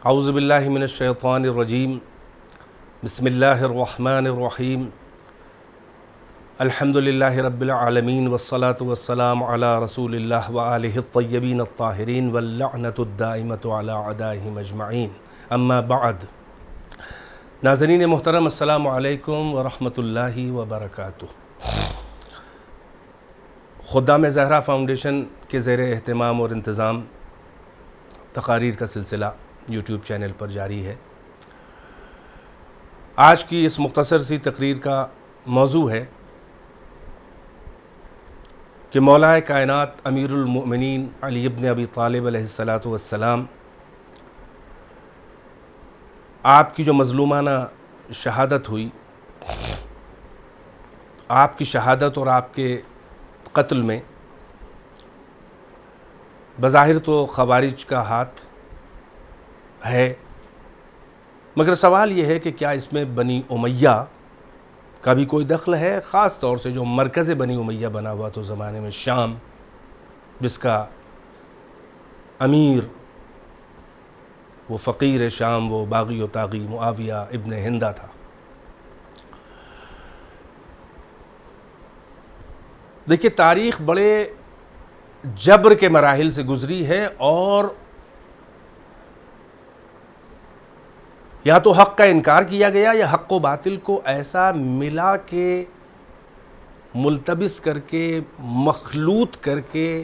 اعوذ باللہ من الشیطان الرجیم بسم اللہ الرحمن الرحیم الحمد للہ رب العالمین والصلاة والسلام علی رسول اللہ وآلہ الطیبین الطاہرین واللعنۃ الدائمۃ علی اعدائہم اجمعین اما بعد۔ ناظرین محترم، السلام علیکم ورحمۃ اللہ وبرکاتہ۔ خدام زہرا فاؤنڈیشن کے زیر اہتمام اور انتظام تقاریر کا سلسلہ یوٹیوب چینل پر جاری ہے۔ آج کی اس مختصر سی تقریر کا موضوع ہے کہ مولائے کائنات امیر المؤمنین علی ابن ابی طالب علیہ السلام آپ کی جو مظلومانہ شہادت ہوئی، آپ کی شہادت اور آپ کے قتل میں بظاہر تو خوارج کا ہاتھ ہے، مگر سوال یہ ہے کہ کیا اس میں بنی امیہ کا بھی کوئی دخل ہے؟ خاص طور سے جو مرکز بنی امیہ بنا ہوا تو زمانے میں شام، جس کا امیر وہ فقیر شام، وہ باغی و طاغی معاویہ ابن ہندہ تھا۔ دیکھیے، تاریخ بڑے جبر کے مراحل سے گزری ہے، اور یا تو حق کا انکار کیا گیا یا حق و باطل کو ایسا ملا کے ملتبس کر کے مخلوط کر کے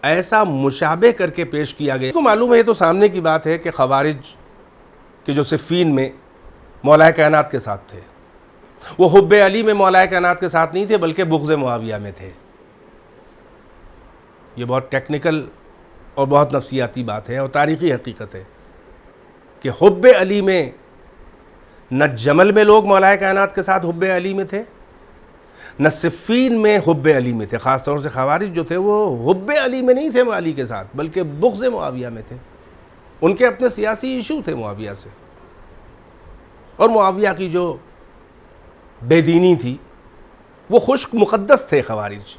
ایسا مشابہ کر کے پیش کیا گیا۔ کو معلوم ہے، یہ تو سامنے کی بات ہے کہ خوارج کے جو صفین میں مولائے کائنات کے ساتھ تھے، وہ حب علی میں مولائے کائنات کے ساتھ نہیں تھے بلکہ بغض معاویہ میں تھے۔ یہ بہت ٹیکنیکل اور بہت نفسیاتی بات ہے اور تاریخی حقیقت ہے کہ حب علی میں نہ جمل میں لوگ مولائے کائنات کے ساتھ حب علی میں تھے، نہ صفین میں حب علی میں تھے۔ خاص طور سے خوارج جو تھے وہ حب علی میں نہیں تھے علی کے ساتھ بلکہ بغض معاویہ میں تھے۔ ان کے اپنے سیاسی ایشو تھے معاویہ سے، اور معاویہ کی جو بے دینی تھی وہ خشک مقدس تھے۔ خوارج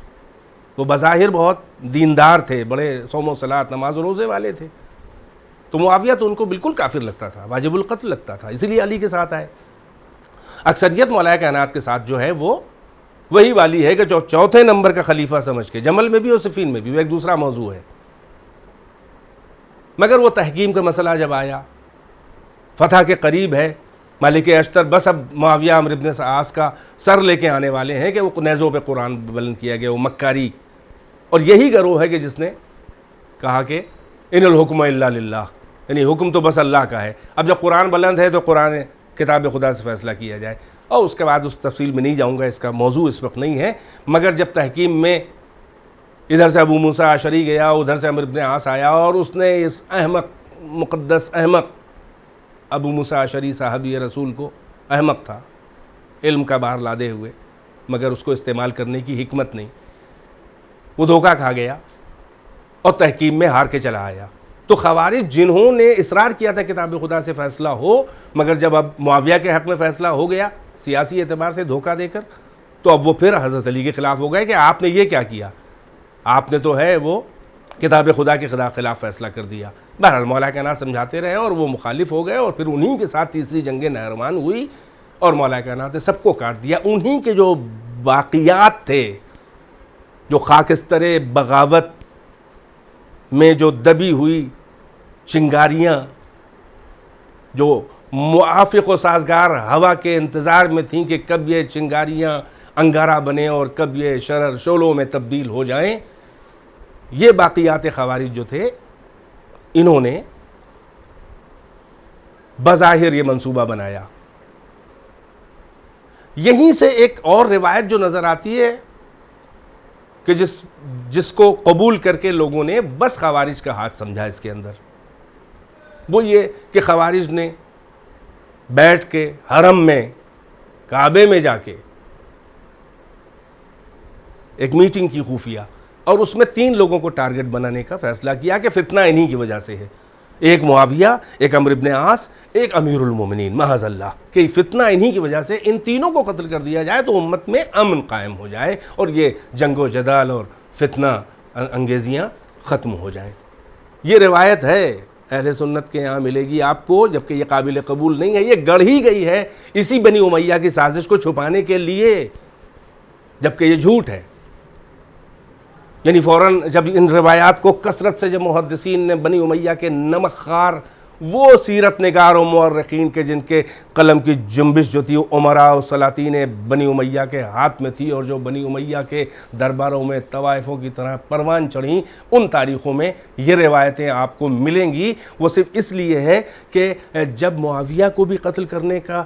وہ بظاہر بہت دیندار تھے، بڑے صوم و صلاۃ، نماز و روزے والے تھے، تو معاویہ تو ان کو بالکل کافر لگتا تھا، واجب القتل لگتا تھا، اسی لیے علی کے ساتھ آئے۔ اکثریت مولائے کائنات کے ساتھ جو ہے وہ وہی والی ہے کہ جو چوتھے نمبر کا خلیفہ سمجھ کے، جمل میں بھی اور صفین میں بھی، وہ ایک دوسرا موضوع ہے۔ مگر وہ تحکیم کا مسئلہ جب آیا، فتح کے قریب ہے، مالک اشتر بس اب معاویہ عمرو ابن عاص کا سر لے کے آنے والے ہیں کہ وہ نیزوں پہ قرآن بلند کیا گیا، وہ مکاری، اور یہی گروہ ہے کہ جس نے کہا کہ ان الحکم الا للہ، یعنی حکم تو بس اللہ کا ہے۔ اب جب قرآن بلند ہے تو قرآن کتاب خدا سے فیصلہ کیا جائے، اور اس کے بعد اس تفصیل میں نہیں جاؤں گا، اس کا موضوع اس وقت نہیں ہے۔ مگر جب تحکیم میں ادھر سے ابو موسیٰ اشعری گیا، ادھر سے عمرو ابن عاص آیا، اور اس نے اس احمق، مقدس احمق ابو موسیٰ اشعری صحابی رسول کو، احمق تھا علم کا بار لادے ہوئے، مگر اس کو استعمال کرنے کی حکمت نہیں، وہ دھوکہ کھا گیا اور تحکیم میں ہار کے چلا آیا۔ تو خوارج جنہوں نے اصرار کیا تھا کتاب خدا سے فیصلہ ہو، مگر جب اب معاویہ کے حق میں فیصلہ ہو گیا سیاسی اعتبار سے دھوکہ دے کر، تو اب وہ پھر حضرت علی کے خلاف ہو گئے کہ آپ نے یہ کیا کیا، آپ نے تو ہے وہ کتاب خدا کے خلاف فیصلہ کر دیا۔ بہرحال مولائے کائنات سمجھاتے رہے اور وہ مخالف ہو گئے، اور پھر انہی کے ساتھ تیسری جنگ نہروان ہوئی اور مولائے کائنات نے سب کو کاٹ دیا۔ انہی کے جو باقیات تھے، جو خاکستر بغاوت میں جو دبی ہوئی چنگاریاں، جو موافق و سازگار ہوا کے انتظار میں تھیں کہ کب یہ چنگاریاں انگارہ بنیں اور کب یہ شرر شعلوں میں تبدیل ہو جائیں، یہ باقیات خوارج جو تھے، انہوں نے بظاہر یہ منصوبہ بنایا۔ یہیں سے ایک اور روایت جو نظر آتی ہے کہ جس کو قبول کر کے لوگوں نے بس خوارج کا ہاتھ سمجھا اس کے اندر، وہ یہ کہ خوارج نے بیٹھ کے حرم میں، کعبے میں جا کے ایک میٹنگ کی خفیہ، اور اس میں 3 لوگوں کو ٹارگٹ بنانے کا فیصلہ کیا کہ فتنہ انہی کی وجہ سے ہے۔ ایک معاویہ، ایک عمرو بن عاص، ایک امیر المومنین، معاذ اللہ کہ فتنہ انہی کی وجہ سے ان تینوں کو قتل کر دیا جائے تو امت میں امن قائم ہو جائے اور یہ جنگ و جدال اور فتنہ انگیزیاں ختم ہو جائیں۔ یہ روایت ہے اہل سنت کے یہاں ملے گی آپ کو، جبکہ یہ قابل قبول نہیں ہے، یہ گڑھی گئی ہے اسی بنی امیہ کی سازش کو چھپانے کے لیے، جبکہ یہ جھوٹ ہے۔ یعنی فوراً جب ان روایات کو کثرت سے جب محدثین نے بنی امیہ کے نمک خوار وہ سیرت نگار و مورخین کے جن کے قلم کی جنبش جو تھی امراء و سلاطین بنی امیہ کے ہاتھ میں تھی اور جو بنی امیہ کے درباروں میں طوائفوں کی طرح پروان چڑھیں، ان تاریخوں میں یہ روایتیں آپ کو ملیں گی۔ وہ صرف اس لیے ہے کہ جب معاویہ کو بھی قتل کرنے کا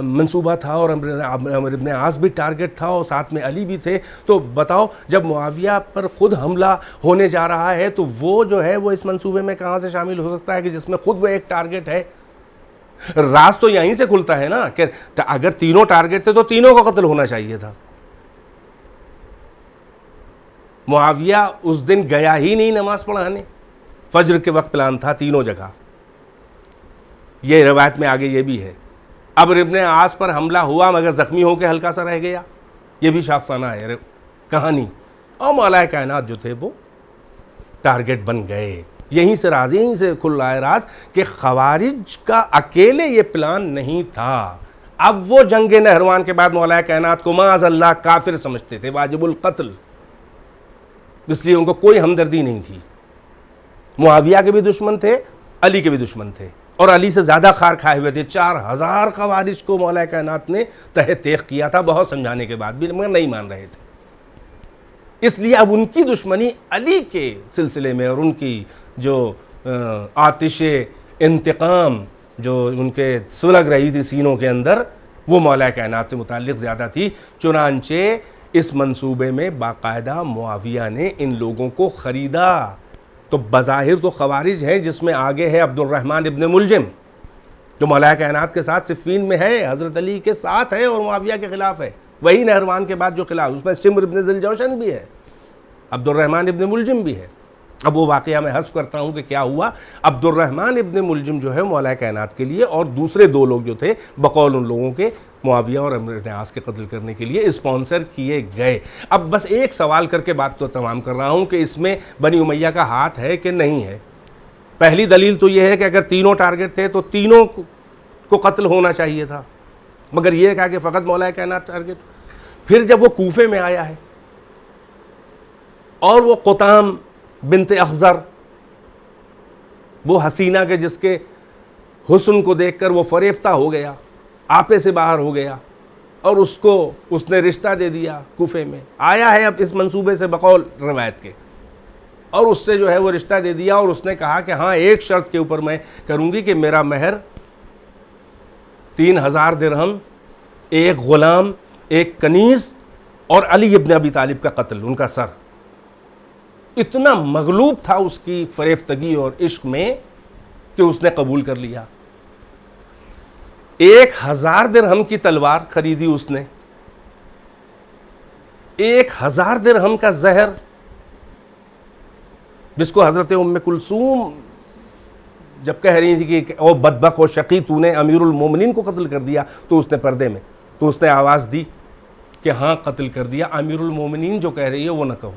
منصوبہ تھا اور عمرو بن عاص بھی ٹارگٹ تھا اور ساتھ میں علی بھی تھے، تو بتاؤ جب معاویہ پر خود حملہ ہونے جا رہا ہے تو وہ جو ہے وہ اس منصوبے میں کہاں سے شامل ہو سکتا ہے کہ جس میں خود وہ ایک ٹارگٹ ہے؟ راز تو یہیں سے کھلتا ہے نا کہ اگر تینوں ٹارگٹ تھے تو تینوں کو قتل ہونا چاہیے تھا۔ معاویہ اس دن گیا ہی نہیں نماز پڑھانے، فجر کے وقت پلان تھا تینوں جگہ، یہ روایت میں آگے یہ بھی ہے۔ عمرو بن عاص پر حملہ ہوا مگر زخمی ہو کے ہلکا سا رہ گیا، یہ بھی شافسانہ ہے کہانی، اور مولا کائنات جو تھے وہ ٹارگٹ بن گئے۔ یہیں سے راز، یہیں سے کھل رہا ہے راز کہ خوارج کا اکیلے یہ پلان نہیں تھا۔ اب وہ جنگ نہروان کے بعد مولا کائنات کو معاذ اللہ کافر سمجھتے تھے، واجب القتل، اس لیے ان کو کوئی ہمدردی نہیں تھی۔ معاویہ کے بھی دشمن تھے، علی کے بھی دشمن تھے، اور علی سے زیادہ خار کھائے ہوئے تھے۔ 4000 خوارج کو مولا کائنات نے تہ تیغ کیا تھا بہت سمجھانے کے بعد بھی، مگر نہیں مان رہے تھے۔ اس لیے اب ان کی دشمنی علی کے سلسلے میں اور ان کی جو آتش انتقام جو ان کے سلگ رہی تھی سینوں کے اندر، وہ مولا کائنات سے متعلق زیادہ تھی۔ چنانچہ اس منصوبے میں باقاعدہ معاویہ نے ان لوگوں کو خریدا۔ تو بظاہر تو خوارج ہیں، جس میں آگے ہے عبد الرحمن ابن ملجم جو مولا کائنات کے ساتھ صفین میں ہے، حضرت علی کے ساتھ ہے اور معاویہ کے خلاف ہے، وہی نہروان کے بعد جو خلاف، اس میں شمر ابن ذوالجوشن بھی ہے، عبد الرحمن ابن ملجم بھی ہے۔ اب وہ واقعہ میں حذف کرتا ہوں کہ کیا ہوا۔ عبد الرحمن ابن ملجم جو ہے مولا کائنات کے لیے اور دوسرے دو لوگ جو تھے بقول ان لوگوں کے معاویہ اور عمرو بن عاص کے قتل کرنے کے لیے اسپانسر کیے گئے۔ اب بس ایک سوال کر کے بات تو تمام کر رہا ہوں کہ اس میں بنی امیہ کا ہاتھ ہے کہ نہیں ہے۔ پہلی دلیل تو یہ ہے کہ اگر تینوں ٹارگٹ تھے تو تینوں کو قتل ہونا چاہیے تھا، مگر یہ کہا کہ فقط مولا کائنات ٹارگٹ۔ پھر جب وہ کوفے میں آیا ہے اور وہ قطام بنت اخضر، وہ حسینہ کے جس کے حسن کو دیکھ کر وہ فریفتہ ہو گیا، آپے سے باہر ہو گیا، اور اس نے رشتہ دے دیا کوفے میں، آیا ہے اب اس منصوبے سے بقول روایت کے، اور اس سے جو ہے وہ رشتہ دے دیا، اور اس نے کہا کہ ہاں ایک شرط کے اوپر میں کروں گی کہ میرا مہر 3000 درہم، ایک غلام، ایک کنیز، اور علی ابن ابی طالب کا قتل، ان کا سر۔ اتنا مغلوب تھا اس کی فریفتگی اور عشق میں کہ اس نے قبول کر لیا۔ 1000 درہم کی تلوار خریدی اس نے، 1000 درہم کا زہر، جس کو حضرت ام کلثوم جب کہہ رہی تھی کہ او بدبخت و شقی تو نے امیر المومنین کو قتل کر دیا، تو اس نے پردے میں تو اس نے آواز دی کہ ہاں قتل کر دیا، امیر المومنین جو کہہ رہی ہے وہ نہ کہو،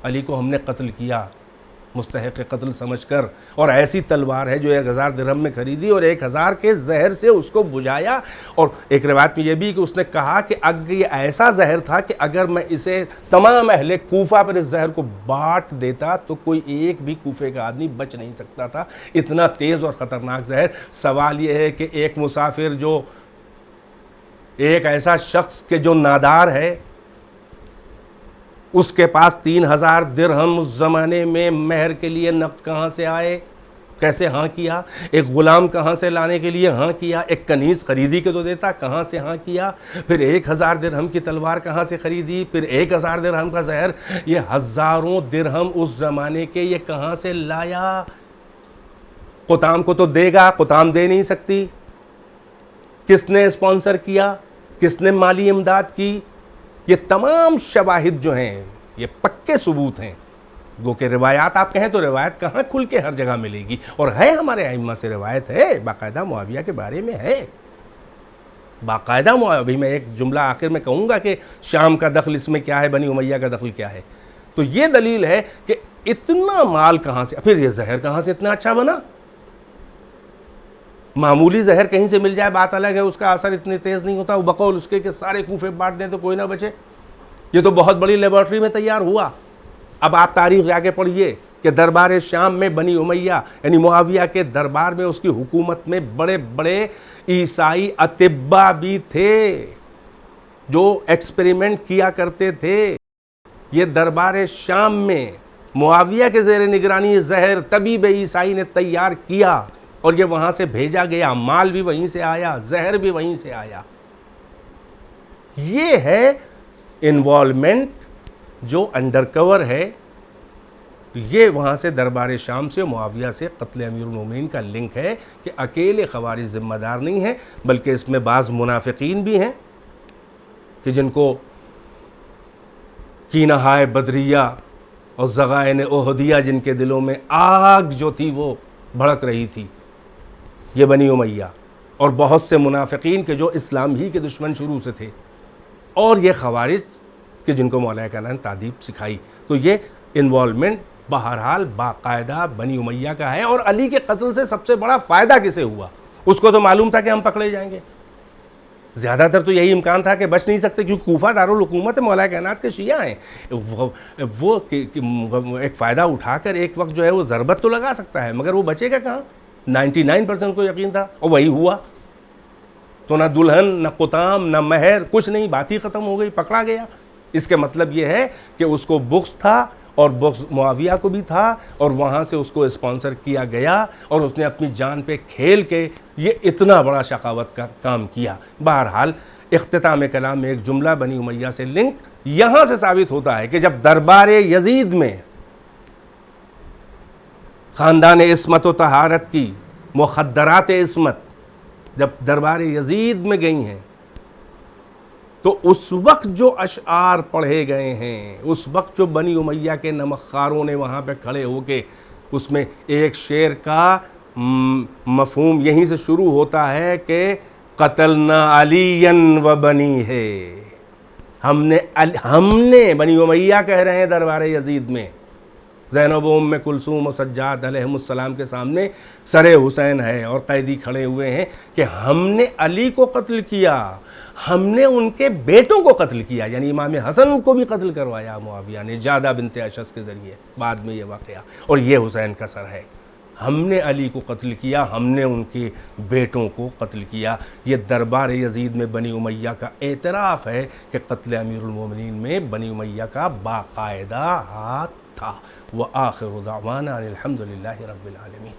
علی کو ہم نے قتل کیا مستحق قتل سمجھ کر، اور ایسی تلوار ہے جو 1000 درہم میں خریدی اور 1000 کے زہر سے اس کو بجھایا۔ اور ایک روایت میں یہ بھی کہ اس نے کہا کہ اگر یہ ایسا زہر تھا کہ اگر میں اسے تمام اہل کوفہ پر اس زہر کو بانٹ دیتا تو کوئی ایک بھی کوفے کا آدمی بچ نہیں سکتا تھا، اتنا تیز اور خطرناک زہر۔ سوال یہ ہے کہ ایک مسافر جو ایک ایسا شخص کہ جو نادار ہے، اس کے پاس 3000 درہم اس زمانے میں مہر کے لیے نقد کہاں سے آئے، کیسے ہاں کیا؟ ایک غلام کہاں سے لانے کے لیے ہاں کیا؟ ایک کنیز خریدی کے تو دیتا، کہاں سے ہاں کیا؟ پھر 1000 درہم کی تلوار کہاں سے خریدی؟ پھر 1000 درہم کا زہر، یہ ہزاروں درہم اس زمانے کے یہ کہاں سے لایا؟ قطام کو تو دے گا، قطام دے نہیں سکتی۔ کس نے اسپانسر کیا؟ کس نے مالی امداد کی؟ یہ تمام شواہد جو ہیں یہ پکے ثبوت ہیں گو کہ روایات آپ کہیں تو روایت کہاں کھل کے ہر جگہ ملے گی، اور ہے ہمارے ائمہ سے روایت ہے باقاعدہ معاویہ کے بارے میں ہے باقاعدہ ابھی میں ایک جملہ آخر میں کہوں گا کہ شام کا دخل اس میں کیا ہے، بنی امیہ کا دخل کیا ہے. تو یہ دلیل ہے کہ اتنا مال کہاں سے، پھر یہ زہر کہاں سے اتنا اچھا بنا. معمولی زہر کہیں سے مل جائے بات الگ ہے، اس کا اثر اتنے تیز نہیں ہوتا، وہ بقول اس کے کہ سارے کوفے بانٹ دیں تو کوئی نہ بچے. یہ تو بہت بڑی لیبارٹری میں تیار ہوا. اب آپ تاریخ جا کے پڑھیے کہ دربار شام میں بنی امیہ یعنی معاویہ کے دربار میں، اس کی حکومت میں بڑے بڑے عیسائی اطباء بھی تھے جو ایکسپیریمنٹ کیا کرتے تھے. یہ دربار شام میں معاویہ کے زیر نگرانی زہر طبیب عیسائی نے تیار کیا اور یہ وہاں سے بھیجا گیا، مال بھی وہیں سے آیا، زہر بھی وہیں سے آیا. یہ ہے انوالومنٹ جو انڈر کور ہے. یہ وہاں سے دربار شام سے معاویہ سے قتل امیر المومنین کا لنک ہے کہ اکیلے خوارج ذمہ دار نہیں ہیں، بلکہ اس میں بعض منافقین بھی ہیں کہ جن کو کینہائے بدریہ اور ضغائن احدیہ، جن کے دلوں میں آگ جو تھی وہ بھڑک رہی تھی، یہ بنی امیہ اور بہت سے منافقین کے جو اسلام ہی کے دشمن شروع سے تھے، اور یہ خوارج کہ جن کو مولا کائنات نے تعذیب سکھائی. تو یہ انوالومنٹ بہرحال باقاعدہ بنی امیہ کا ہے. اور علی کے قتل سے سب سے بڑا فائدہ کسے ہوا؟ اس کو تو معلوم تھا کہ ہم پکڑے جائیں گے. زیادہ تر تو یہی امکان تھا کہ بچ نہیں سکتے، کیونکہ کوفہ دارالحکومت مولا کائنات کے شیعہ ہیں. وہ ایک فائدہ اٹھا کر ایک وقت جو ہے وہ ضربت تو لگا سکتا ہے، مگر وہ بچے گا کہاں؟ 99% کو یقین تھا، اور وہی ہوا. تو نہ دلہن نہ قطام نہ مہر، کچھ نہیں، بات ہی ختم ہو گئی، پکڑا گیا. اس کے مطلب یہ ہے کہ اس کو بغض تھا، اور بغض معاویہ کو بھی تھا، اور وہاں سے اس کو اسپانسر کیا گیا، اور اس نے اپنی جان پہ کھیل کے یہ اتنا بڑا شقاوت کا کام کیا. بہرحال اختتام کلام میں ایک جملہ بنی امیہ سے لنک یہاں سے ثابت ہوتا ہے کہ جب دربار یزید میں خاندان عصمت و طہارت کی مخدرات عصمت جب دربار یزید میں گئی ہیں، تو اس وقت جو اشعار پڑھے گئے ہیں، اس وقت جو بنی امیہ کے نمکخاروں نے وہاں پہ کھڑے ہو کے، اس میں ایک شعر کا مفہوم یہیں سے شروع ہوتا ہے کہ قتلنا علی و بنی ہے. ہم نے بنی امیہ کہہ رہے ہیں دربار یزید میں، زینب و ام کلثوم و سجاد علیہم السلام کے سامنے سر حسین ہے اور قیدی کھڑے ہوئے ہیں کہ ہم نے علی کو قتل کیا، ہم نے ان کے بیٹوں کو قتل کیا. یعنی امام حسن کو بھی قتل کروایا معاویہ نے جادہ بنت اشس کے ذریعے، بعد میں یہ واقعہ، اور یہ حسین کا سر ہے. ہم نے علی کو قتل کیا، ہم نے ان کے بیٹوں کو قتل کیا. یہ دربار یزید میں بنی امیہ کا اعتراف ہے کہ قتل امیر المومنین میں بنی امیہ کا باقاعدہ ہاتھ تھا. وآخر دعوانا الحمد للہ رب العالمین.